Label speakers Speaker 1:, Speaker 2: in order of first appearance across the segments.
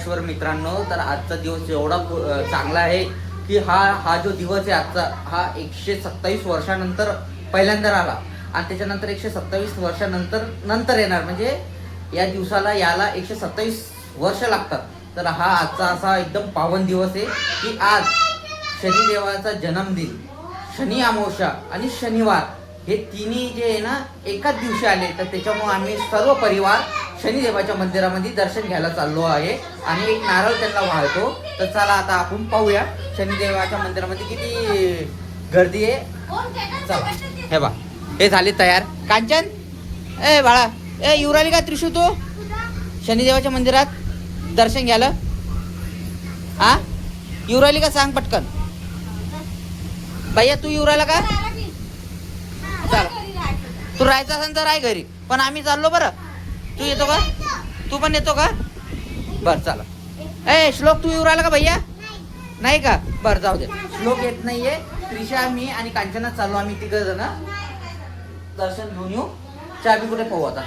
Speaker 1: नमस्कार मित्रांनो. तर आजचा दिवस एवढा चांगला आहे की हा जो दिवस आहे आजचा, हा 127 वर्षानंतर पहिल्यांदा आला आणि त्याच्यानंतर 127 वर्षानंतर येणार. म्हणजे या दिवसाला याला 127 वर्ष लागतात. तर हा आजचा असा एकदम पावन दिवस आहे की आज शनिदेवाचा जन्मदिन, शनी अमावस्या आणि शनिवार हे तिन्ही जे आहे ना एकाच दिवशी आले. तर त्याच्यामुळे आम्ही सर्व परिवार शनिदेवाच्या मंदिरामध्ये दर्शन घ्यायला चाललो आहे आणि एक नारळ त्यांना वाहतो. तर चला आता आपण पाहूया शनिदेवाच्या मंदिरामध्ये किती गर्दी आहे. चला हे बा, हे झाले तयार. कांचन, ए बाळा, ए युवराली का त्रिशू तू शनिदेवाच्या मंदिरात दर्शन घ्यायला? हा, युवराली का सांग पटकन. भैया तू युवराला का? चला, तू राहायचं असेल तर राह घरी, पण आम्ही चाललो. बरं तू येतो का? तू पण येतो का? बरं चला. ए श्लोक तू युवराला का भैया? नाही का? बरं जाऊ दे, श्लोक येत नाहीये. त्रिशा, मी आणि कांचना चाललो. आम्ही तिघ जण दर्शन घेऊन येऊ. चाबी कुठे पाहू आता?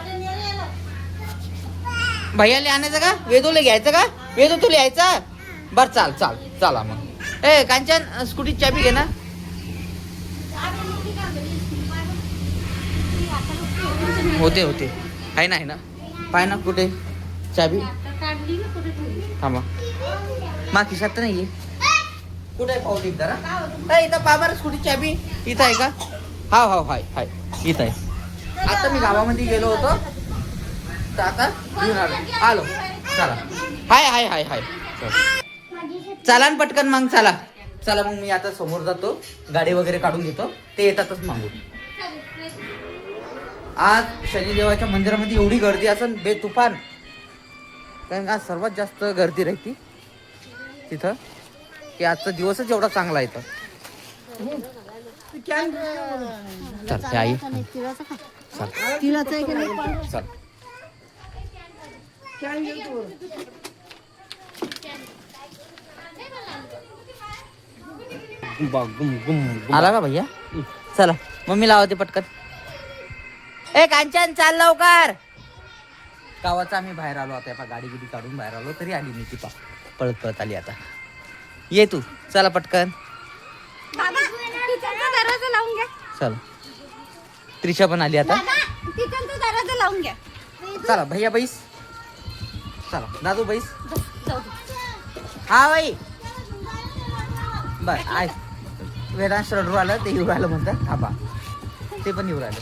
Speaker 1: भैयाले आणायचं का? वेदूला घ्यायचं का? वेदू तुला यायचा? बर चाल चाल चला मग. ए कांचन, स्कूटी चाबी घे ना. होते आहे ना पाय ना कुठे चाबी? थांबा, मा खिशात तर नाहीये. कुठे पाहू दे जरा. इथं बाबा स्कूटी चाबी इथं आहे का? हा हाय इथं आहे. आता मी गावामध्ये गेलो होतो तर आता घेऊन आलो. चला, हाय चला न पटकन मग. चला मग मी आता समोर जातो, गाडी वगैरे काढून घेतो. ते येतातच मागून. आज शनिदेवाच्या मंदिरामध्ये एवढी गर्दी असेल बेतुफान, कारण का सर्वात जास्त गर्दी राहते तिथं, की आजचा दिवसच एवढा चांगला आहे. तर आई आला का भैया? चला मम्मी लावते पटकन. ए कांचन चाल लवकर. गावाचा आम्ही बाहेर आलो आता. गाडी काढून बाहेर आलो तरी आली मी. ती पळत आली. आता ये तू, चला पटकन.
Speaker 2: दरवाजा लावून घ्या.
Speaker 1: चल, त्रिशा पण आली आता.
Speaker 2: दरवाजा लावून घ्या.
Speaker 1: चला भैया बैस. चला दादू बैस. हा बाई बर. आय वेदांश रडू आलं, ते येऊ राहिलं म्हणतात. थांबा, ते पण येऊ राहिलं.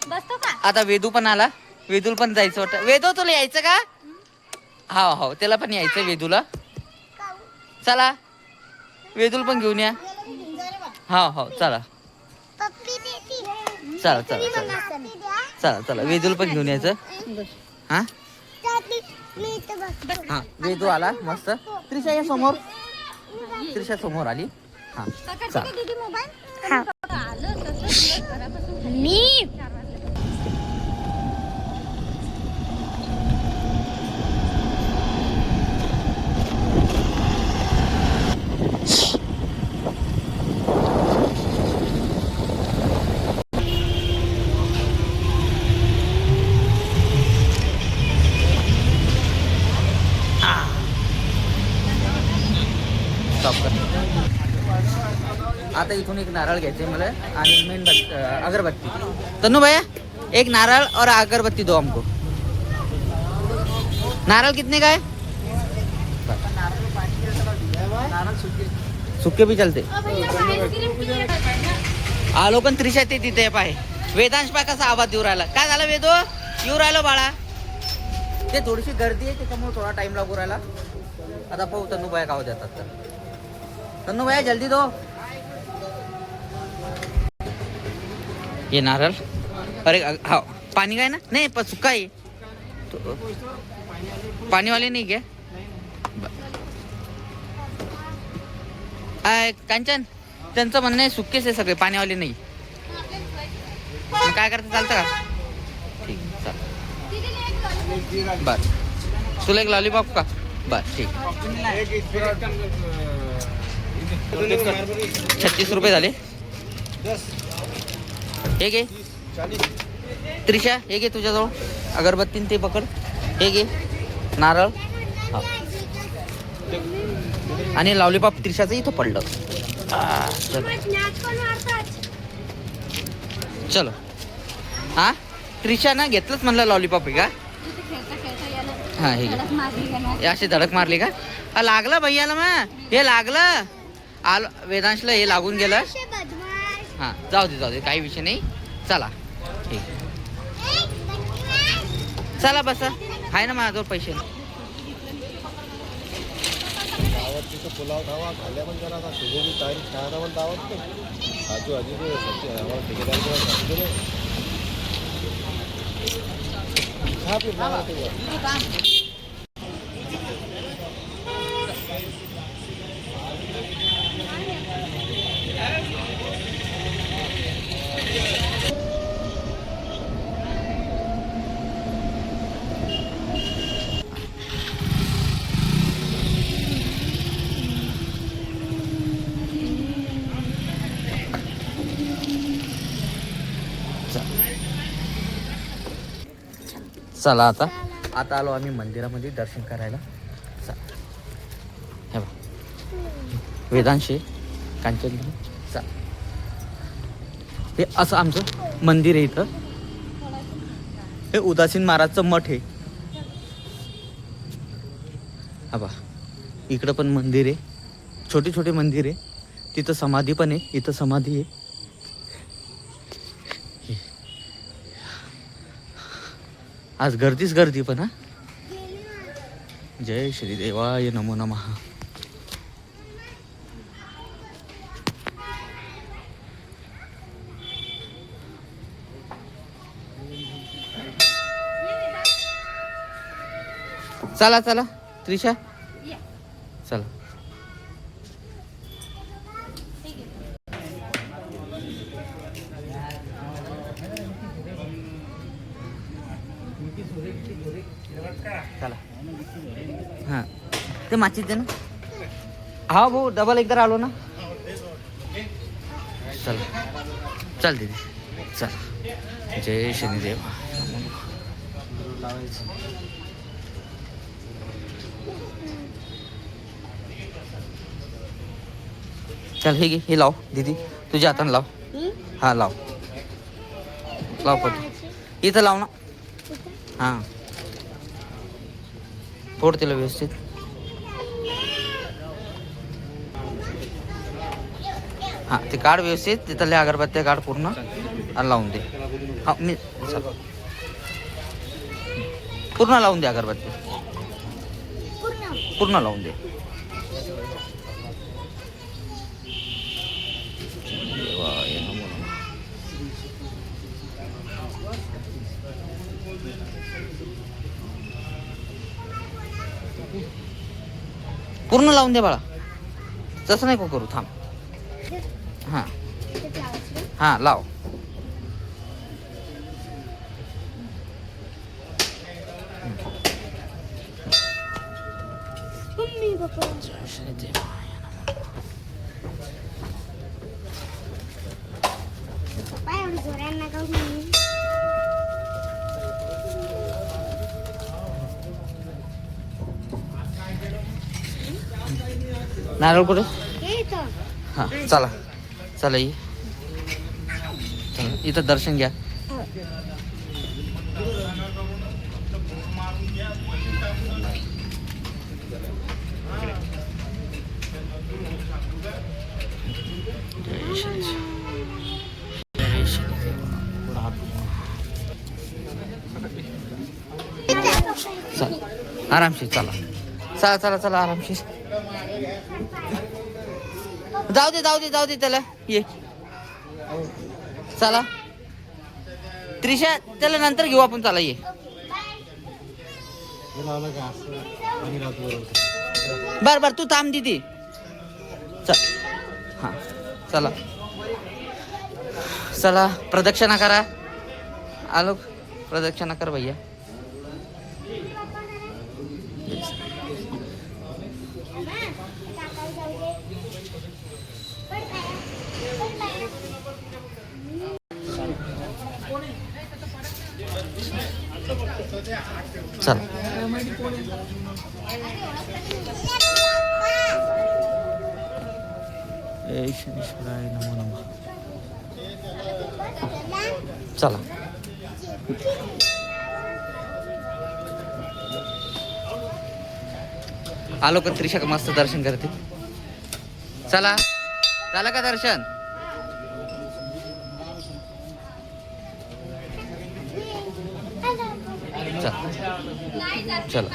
Speaker 2: बसतो का?
Speaker 1: आता वेदू पण आला. वेदूला पण जायचं वाटतं. वेदू तुला यायचं का? हो त्याला पण यायचं वेदूला. चला वेदूला पण घेऊन या. हो चला चला वेदूला पण घेऊन यायचं. हा वेदू आला मस्त. त्रिशा या समोर. त्रिशा समोर आली. हा चला.
Speaker 2: मी
Speaker 1: आता इथून एक नारळ घ्यायचे मला आणि मेन अगरबत्ती. तन्नू भैया एक नारळ और अगरबत्ती दो हमको. नारळ कितने का है? सुके भी चलते. आलो पण त्रिशा ते तिथे पाय. वेदांश पाय कसा आवाज देऊ राहिला. काय झालं वेदो? येऊ राहिलो बाळा. ते थोडीशी गर्दी आहे त्याच्यामुळे थोडा टाइम लागू राहिला. आता पाहू तन्नू भैया गाव देतात. तर तन्नू भैया जल्दी दो ये नारळ. अरे हा पाणी काय ना? नाही पण सुका आहे. पाणीवाले नाही क्या? कांचन, त्यांचं म्हणणं आहे सुकेच आहे सगळे, पाणीवाले नाही. काय करता, चालतं का? ठीक चाल. बर तुला एक लॉलीपॉप का? बर ठीक. 36 रुपये झाले. हे घे त्रिशा, हे घे तुझ्याजवळ अगरबत्ती ते पकड. हे घे नारळ हा. आणि लॉलीपॉप त्रिशाचं इथं पडलं. चलो चलो. हा त्रिशा ना घेतलंच म्हणलं लॉलीपॉप आहे का? हा हे घे. हे अशी धडक मारली का? लागलं भैयाला मग हे लागलं. आलो वेदांशला हे लागून गेलं. हा जाऊ दे काही विषय नाही. चला ठीक. चला बसा आहे ना माझ्याजवळ पैसे.
Speaker 3: पुलाव खावा खाल्ल्या पण जरा तुझे तारीख खायला पण दावत आजू आजी ठेकेदार
Speaker 1: चला आता आलो आम्ही मंदिरामध्ये दर्शन करायला. हे बघ वेदांशी कांचन. हे असं आमचं मंदिर आहे. इथं हे उदासीन महाराजचं मठ आहे. हा बा इकडं पण मंदिर आहे. छोटे छोटे मंदिर आहे. तिथं समाधी पण आहे. इथं समाधी आहे. आज गर्दीच गर्दी पण हा. जय श्री देवाय नमो नमः. चला चला त्रिशा चला. चला हां ते माचीच दे ना. हा भाऊ डबल एकदा आलो ना. चल चल दीदी चल. जय शनिदेव. चल हे घे हे लाव दीदी तुझ्या हाताने लाव. हा लाव लाव पण इथं लाव ना. हां फोड तिला व्यवस्थित. हां ते काढ व्यवस्थित. तिथल्या अगरबत्त्या काढ पूर्ण आणि लावून दे. हा मी पूर्ण लावून दे अगरबत्ती. पूर्ण लावून दे. पूर्ण लावून दे बाळा. तसं नाही करू थांब. हां हां लाव. नारळ कुठे? हां चला चला ये. चला इथं दर्शन घ्या. चला आरामशीर. चला चला चला चला आरामशीर. जाऊ दे त्याला ये. चला त्रिशा त्याला नंतर घेऊ आपण. चला ये. बर तू थांब दीदी. चल हां चला चला प्रदक्षिणा करा. आलो प्रदक्षिणा कर भैया. चला जय शनीश्वराय नमो नमः. चला आलो का त्रिशा का मस्त दर्शन करते. चला झालं का दर्शन. चला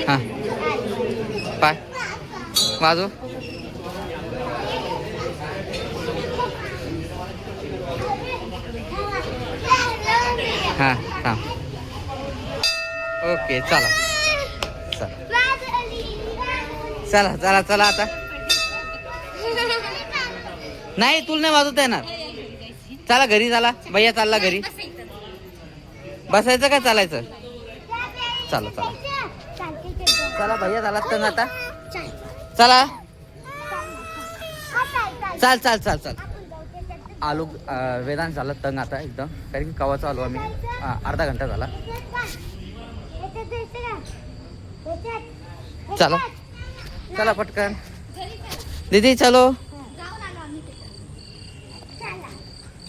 Speaker 1: हा पाय वाजव. हा हा ओके चला चला चला चला आता नाही तुला नाही वाजवता येणार. चला घरी चला भैया चालला घरी. बसायचं का चालायचं. चला चला चला भैया झाला तर आता चला चाल चाल चाल चाल. आलो वेदांत झाला तंग आता एकदम कारण की कवाचा आलो आम्ही अर्धा घंटा झाला. चला चला पटकन दीदी चलो.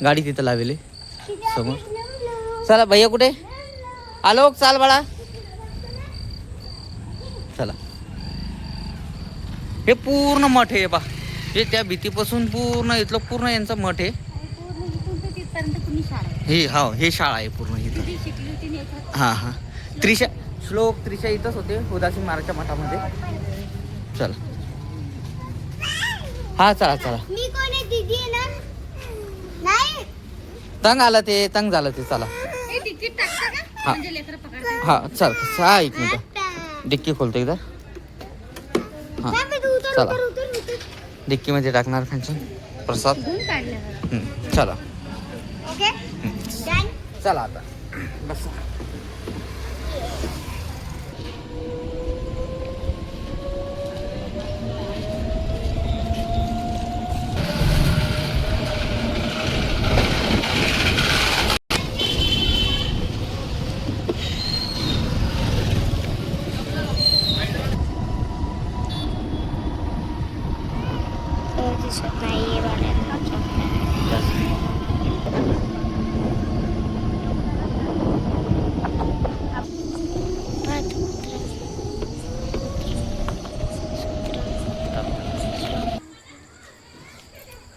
Speaker 1: गाडी तिथं लावली समोर. चला भैया कुठे आलो चाल बाळा. चला हे पूर्ण मठ आहे बा. हे त्या भीतीपासून पूर्ण इथलं पूर्ण यांचं मठ आहे. हे हा हे शाळा आहे पूर्ण इथं. हा हा त्रिशा श्लोक त्रिशा इथंच होते उदासीन महाराजच्या मठामध्ये. चला हा चला चला. तंग आलं ते तंग झालं ते. चला हा हा चल हा एक मिनिट डिक्की खोलतो एकदा. हा चला डिक्की मध्ये टाकणार खांचन प्रसाद. चला चला आता बस.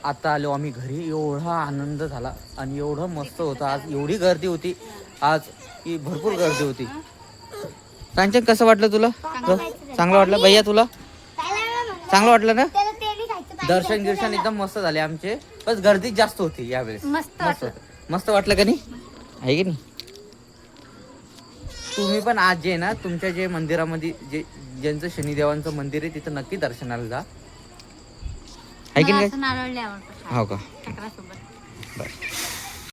Speaker 1: आता आलो आम्ही घरी. एवढा आनंद झाला आणि एवढं मस्त होतं आज. एवढी गर्दी होती आज की भरपूर गर्दी होती. कांचन कसं वाटलं तुला. चांगलं वाटलं भैया तुला चांगलं वाटलं ना. दर्शन गिर्शन एकदम मस्त झाले आमचे. बस गर्दीच जास्त होती यावेळेस. मस्त मस्त वाटलं का नाही आहे की नाही. तुम्ही पण आज जे आहे ना तुमच्या जे मंदिरामध्ये जे ज्यांचं शनिदेवांचं मंदिर आहे तिथं नक्की दर्शनाला जा आहे की नाही. हो का बरं.